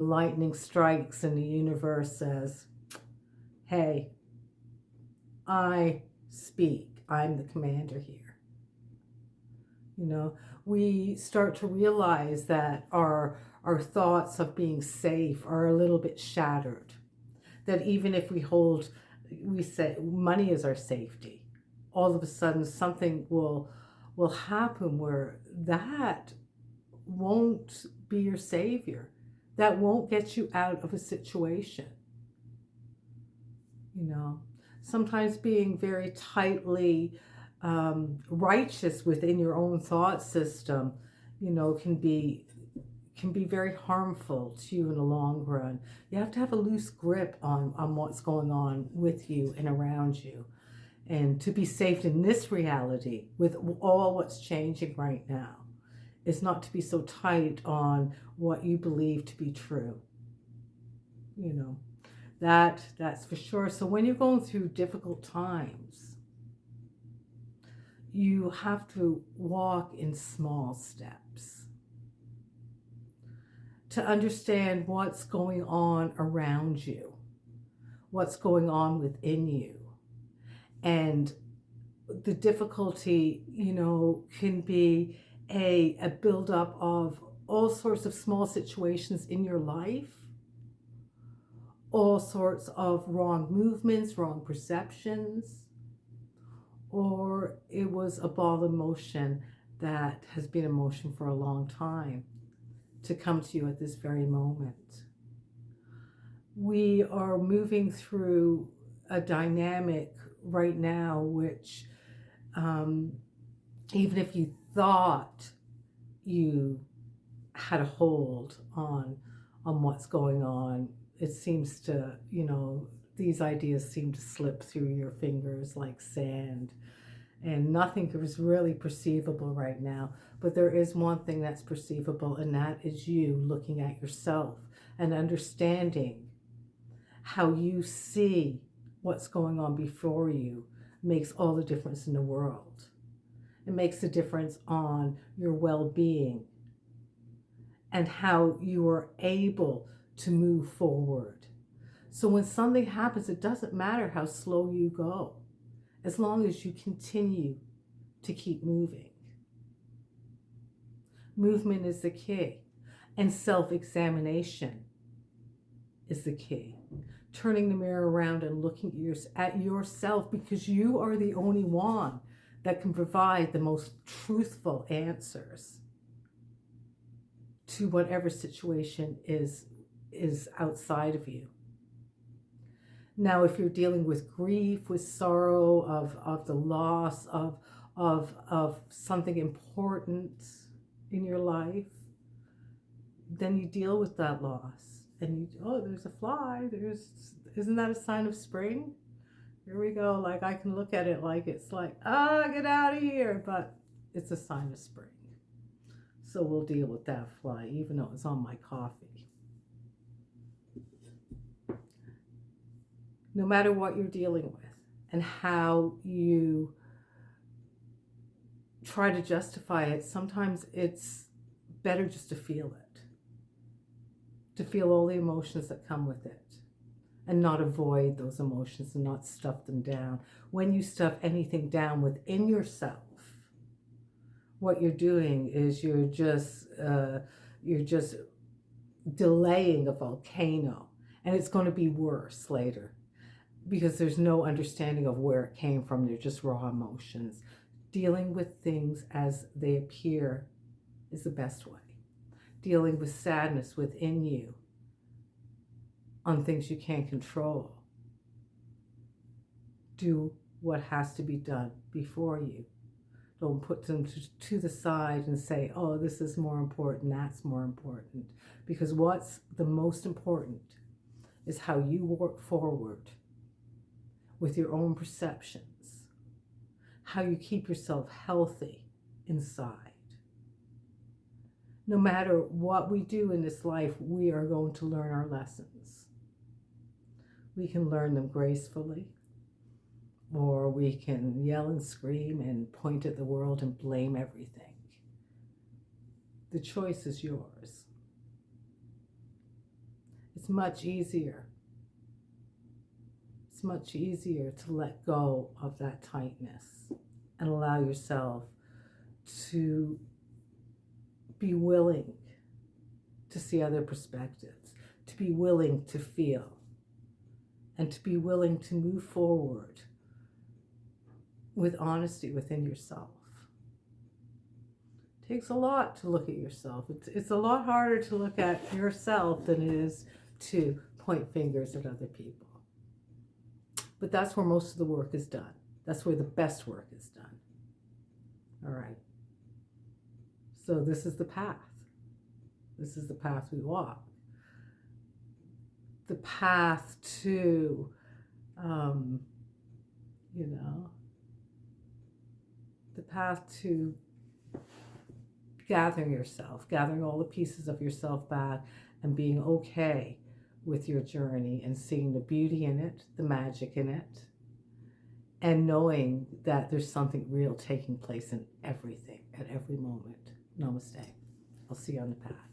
lightning strikes and the universe says, hey, I speak. I'm the commander here. You know, we start to realize that our thoughts of being safe are a little bit shattered. That even if we say money is our safety, all of a sudden something will happen where that won't be your savior. That won't get you out of a situation. You know, sometimes being very tightly righteous within your own thought system, you know, can be very harmful to you in the long run. You have to have a loose grip on what's going on with you and around you. And to be safe in this reality with all what's changing right now is not to be so tight on what you believe to be true. You know, that's for sure. So when you're going through difficult times, you have to walk in small steps to understand what's going on around you, what's going on within you. And the difficulty, you know, can be a buildup of all sorts of small situations in your life, all sorts of wrong movements, wrong perceptions, or it was a ball of emotion that has been in motion for a long time to come to you at this very moment. We are moving through a dynamic right now which even if you thought you had a hold on what's going on, it seems to, you know, these ideas seem to slip through your fingers like sand, and nothing is really perceivable right now. But there is one thing that's perceivable, and that is you looking at yourself and understanding how you see what's going on before you makes all the difference in the world. It makes a difference on your well-being and how you are able to move forward. So when something happens, it doesn't matter how slow you go, as long as you continue to keep moving. Movement is the key, and self-examination is the key. Turning the mirror around and looking at yourself, because you are the only one that can provide the most truthful answers to whatever situation is outside of you. Now, if you're dealing with grief, with sorrow of the loss of something important in your life, then you deal with that loss. And there's a fly. Isn't that a sign of spring? Here we go. Like, I can look at it like it's like, get out of here. But it's a sign of spring. So we'll deal with that fly, even though it's on my coffee. No matter what you're dealing with and how you try to justify it, sometimes it's better just to feel it, to feel all the emotions that come with it, and not avoid those emotions and not stuff them down. When you stuff anything down within yourself, what you're doing is you're just delaying a volcano, and it's going to be worse later because there's no understanding of where it came from. They're just raw emotions. Dealing with things as they appear is the best way. Dealing with sadness within you on things you can't control. Do what has to be done before you. Don't put them to the side and say, oh, this is more important, that's more important. Because what's the most important is how you work forward with your own perceptions, how you keep yourself healthy inside. No matter what we do in this life, we are going to learn our lessons. We can learn them gracefully, or we can yell and scream and point at the world and blame everything. The choice is yours. It's much easier. It's much easier to let go of that tightness and allow yourself to be willing to see other perspectives, to be willing to feel, and to be willing to move forward with honesty within yourself. It takes a lot to look at yourself. It's a lot harder to look at yourself than it is to point fingers at other people. But that's where most of the work is done. That's where the best work is done. All right. So this is the path. This is the path we walk. The path to, the path to gathering yourself, gathering all the pieces of yourself back and being okay with your journey and seeing the beauty in it, the magic in it, and knowing that there's something real taking place in everything at every moment. Namaste. I'll see you on the path.